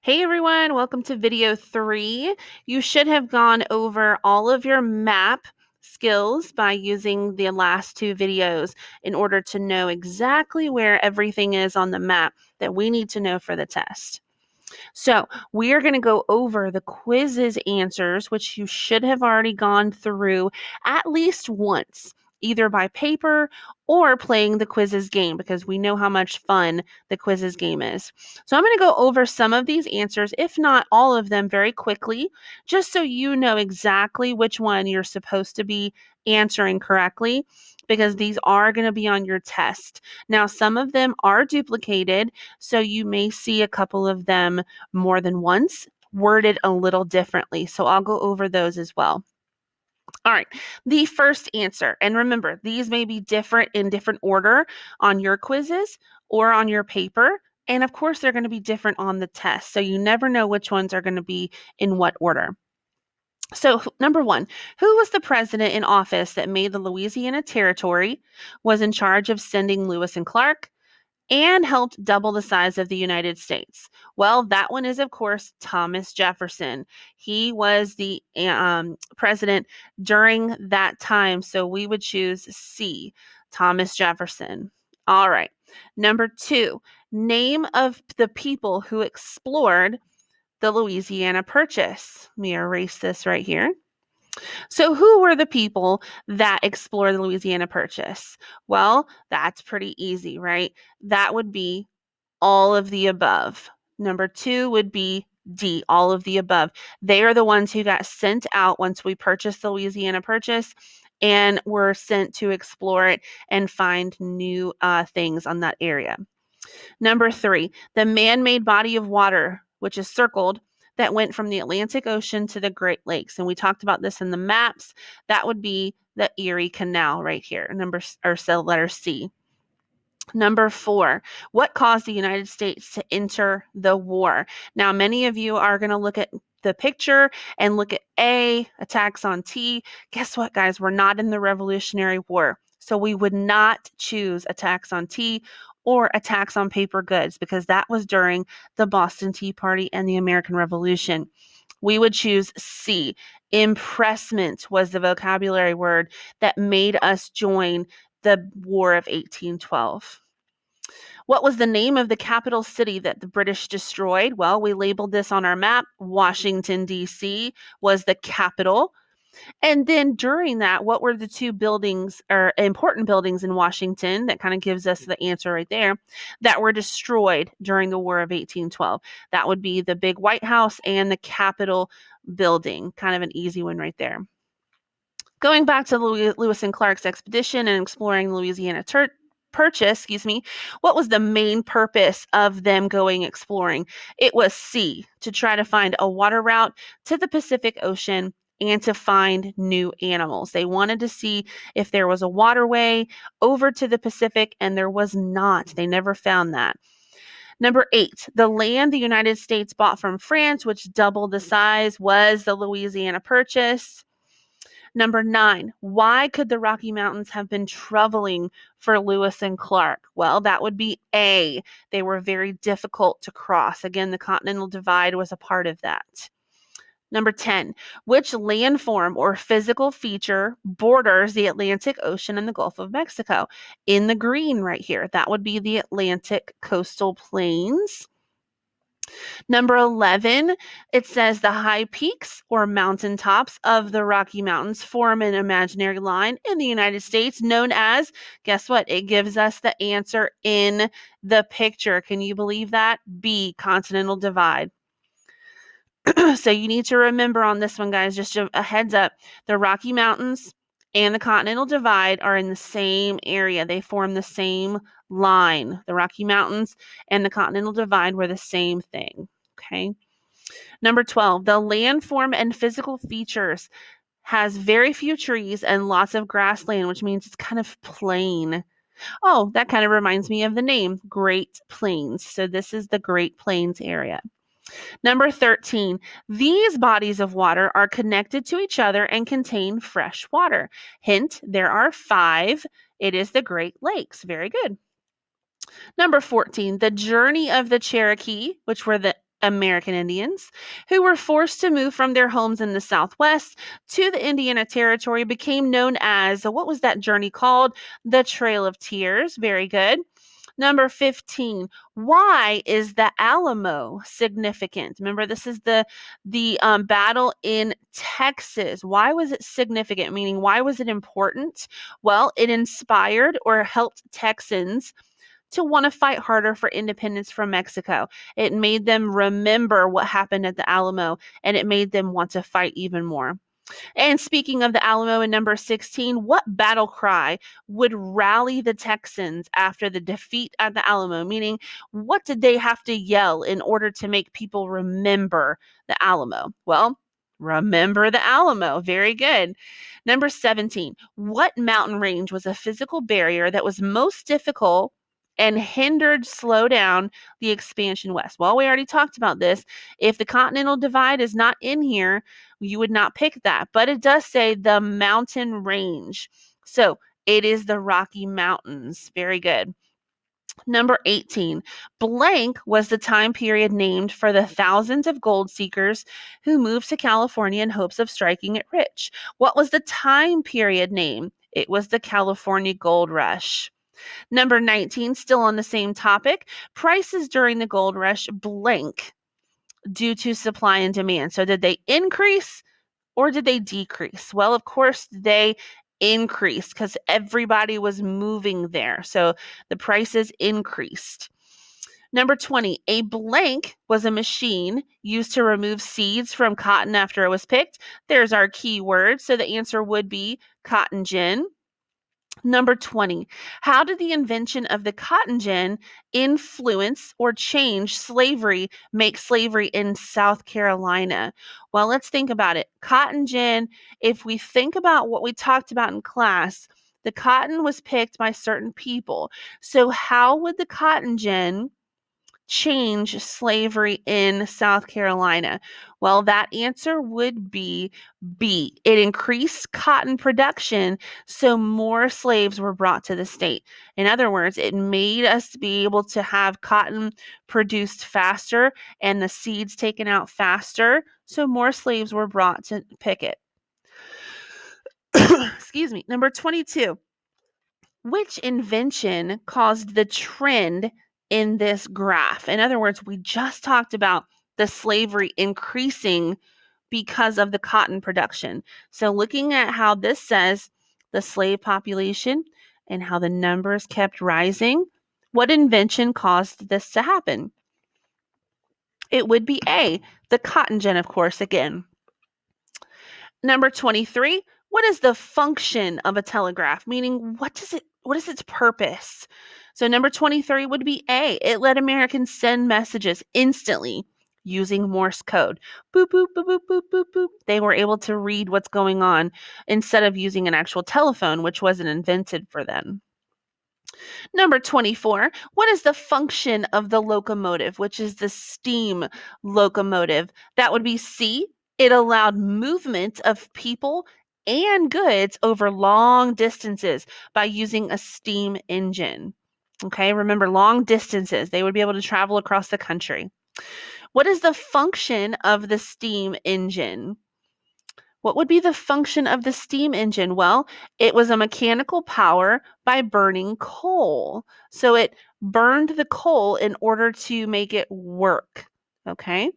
Hey everyone, welcome to video 3. You should have gone over all of your map skills by using the last 2 videos in order to know exactly where everything is on the map that we need to know for the test. So we are going to go over the quiz's answers, which you should have already gone through at least once, either by paper or playing the quizzes game, because we know how much fun the quizzes game is. So I'm going to go over some of these answers, if not all of them, very quickly, just so you know exactly which one you're supposed to be answering correctly, because these are going to be on your test. Now, some of them are duplicated, so you may see a couple of them more than once, worded a little differently. So I'll go over those as well. All right, the first answer, and remember, these may be different in different order on your quizzes or on your paper. And of course, they're going to be different on the test. So you never know which ones are going to be in what order. So, number 1, who was the president in office that made the Louisiana Territory, was in charge of sending Lewis and Clark, and helped double the size of the United States? Well, that one is, of course, Thomas Jefferson. He was the president during that time, so we would choose C, Thomas Jefferson. All right. Number 2, name of the people who explored the Louisiana Purchase. Let me erase this right here. So, who were the people that explored the Louisiana Purchase? Well, that's pretty easy, right? That would be all of the above. Number 2 would be D, all of the above. They are the ones who got sent out once we purchased the Louisiana Purchase and were sent to explore it and find new things on that area. Number 3, the man-made body of water, which is circled, that went from the Atlantic Ocean to the Great Lakes. And we talked about this in the maps. That would be the Erie Canal right here, letter C. Number 4, what caused the United States to enter the war? Now, many of you are going to look at the picture and look at A, attacks on T. Guess what, guys? We're not in the Revolutionary War. So we would not choose attacks on tea or attacks on paper goods, because that was during the Boston Tea Party and the American Revolution. We would choose C. Impressment was the vocabulary word that made us join the War of 1812. What was the name of the capital city that the British destroyed? Well, we labeled this on our map. Washington, D.C. was the capital. And then during that, what were the 2 buildings or important buildings in Washington, that kind of gives us the answer right there, that were destroyed during the War of 1812? That would be the big White House and the Capitol building. Kind of an easy one right there. Going back to Lewis and Clark's expedition and exploring Louisiana Purchase, what was the main purpose of them going exploring? It was C, to try to find a water route to the Pacific Ocean and to find new animals. They wanted to see if there was a waterway over to the Pacific, and there was not. They never found that. Number 8, the land the United States bought from France, which doubled the size, was the Louisiana Purchase. Number 9, why could the Rocky Mountains have been troubling for Lewis and Clark? Well, that would be A. They were very difficult to cross. Again, the Continental Divide was a part of that. Number 10, which landform or physical feature borders the Atlantic Ocean and the Gulf of Mexico? In the green right here, that would be the Atlantic coastal plains. Number 11, it says the high peaks or mountaintops of the Rocky Mountains form an imaginary line in the United States known as, guess what? It gives us the answer in the picture. Can you believe that? B, Continental Divide. So you need to remember on this one, guys, just a heads up, the Rocky Mountains and the Continental Divide are in the same area. They form the same line. The Rocky Mountains and the Continental Divide were the same thing. Okay. Number 12, the landform and physical features has very few trees and lots of grassland, which means it's kind of plain. Oh, that kind of reminds me of the name, Great Plains. So this is the Great Plains area. Number 13, these bodies of water are connected to each other and contain fresh water. Hint, there are 5. It is the Great Lakes. Very good. Number 14, the journey of the Cherokee, which were the American Indians, who were forced to move from their homes in the Southwest to the Indiana Territory, became known as, what was that journey called? The Trail of Tears. Very good. Number 15, why is the Alamo significant? Remember, this is the battle in Texas. Why was it significant? Meaning, why was it important? Well, it inspired or helped Texans to want to fight harder for independence from Mexico. It made them remember what happened at the Alamo, and it made them want to fight even more. And speaking of the Alamo in number 16, what battle cry would rally the Texans after the defeat at the Alamo? Meaning, what did they have to yell in order to make people remember the Alamo? Well, remember the Alamo. Very good. Number 17, what mountain range was a physical barrier that was most difficult and slow down the expansion west? Well, we already talked about this. If the Continental Divide is not in here, you would not pick that, but it does say the mountain range. So it is the Rocky Mountains. Very good. Number 18, blank was the time period named for the thousands of gold seekers who moved to California in hopes of striking it rich. What was the time period name? It was the California Gold Rush. Number 19, still on the same topic, prices during the gold rush blank due to supply and demand. So did they increase or did they decrease? Well, of course, they increased because everybody was moving there. So the prices increased. Number 20, a blank was a machine used to remove seeds from cotton after it was picked. There's our key word. So the answer would be cotton gin. Number 20, how did the invention of the cotton gin influence or change slavery, make slavery in South Carolina? Well, let's think about it. Cotton gin, if we think about what we talked about in class, the cotton was picked by certain people. So how would the cotton gin change slavery in South Carolina? Well, that answer would be B. It increased cotton production, so more slaves were brought to the state. In other words, it made us be able to have cotton produced faster and the seeds taken out faster, so more slaves were brought to pick it. Excuse me. Number 22. Which invention caused the trend in this graph? In other words, we just talked about the slavery increasing because of the cotton production. So looking at how this says the slave population and how the numbers kept rising, what invention caused this to happen? It would be A, the cotton gin, of course, again. Number 23, what is the function of a telegraph? Meaning, what is its purpose? So number 23 would be A. It let Americans send messages instantly using Morse code. Boop, boop, boop, boop, boop, boop, boop. They were able to read what's going on instead of using an actual telephone, which wasn't invented for them. Number 24, what is the function of the locomotive, which is the steam locomotive? That would be C. It allowed movement of people and goods over long distances by using a steam engine. Okay, remember long distances. They would be able to travel across the country. What is the function of the steam engine? What would be the function of the steam engine? Well, it was a mechanical power by burning coal. So it burned the coal in order to make it work. Okay.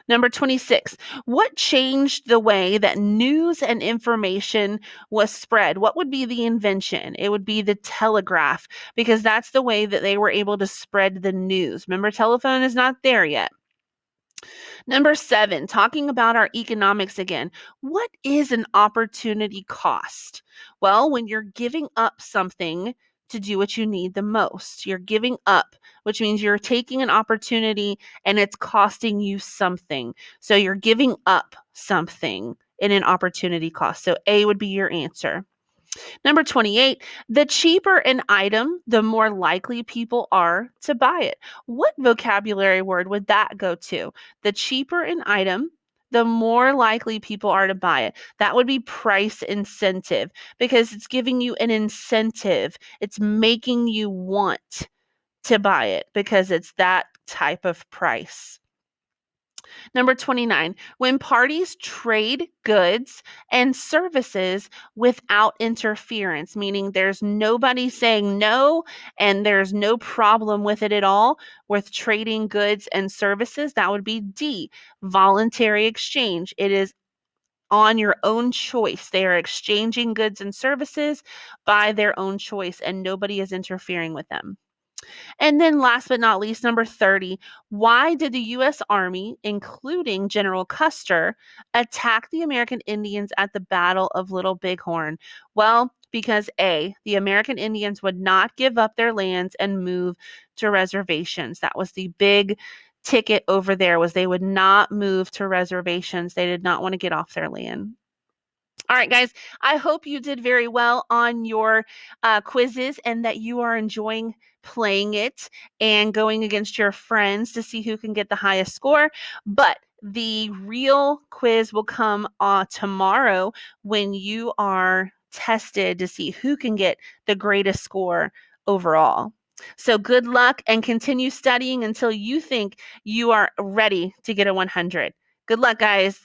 Number 26, what changed the way that news and information was spread? What would be the invention? It would be the telegraph, because that's the way that they were able to spread the news. Remember, telephone is not there yet. Number 7, talking about our economics again. What is an opportunity cost? Well, when you're giving up something to do what you need the most, you're giving up, which means you're taking an opportunity and it's costing you something. So you're giving up something in an opportunity cost. So A would be your answer. Number 28, the cheaper an item, the more likely people are to buy it. What vocabulary word would that go to? The cheaper an item, the more likely people are to buy it. That would be price incentive, because it's giving you an incentive. It's making you want to buy it because it's that type of price. Number 29, when parties trade goods and services without interference, meaning there's nobody saying no and there's no problem with it at all, with trading goods and services, that would be D, voluntary exchange. It is on your own choice. They are exchanging goods and services by their own choice, and nobody is interfering with them. And then last but not least, number 30, why did the U.S. Army, including General Custer, attack the American Indians at the Battle of Little Bighorn? Well, because A, the American Indians would not give up their lands and move to reservations. That was the big ticket over there, was they would not move to reservations. They did not want to get off their land. All right, guys, I hope you did very well on your quizzes and that you are enjoying playing it and going against your friends to see who can get the highest score. But the real quiz will come tomorrow when you are tested to see who can get the greatest score overall. So good luck and continue studying until you think you are ready to get a 100. Good luck, guys.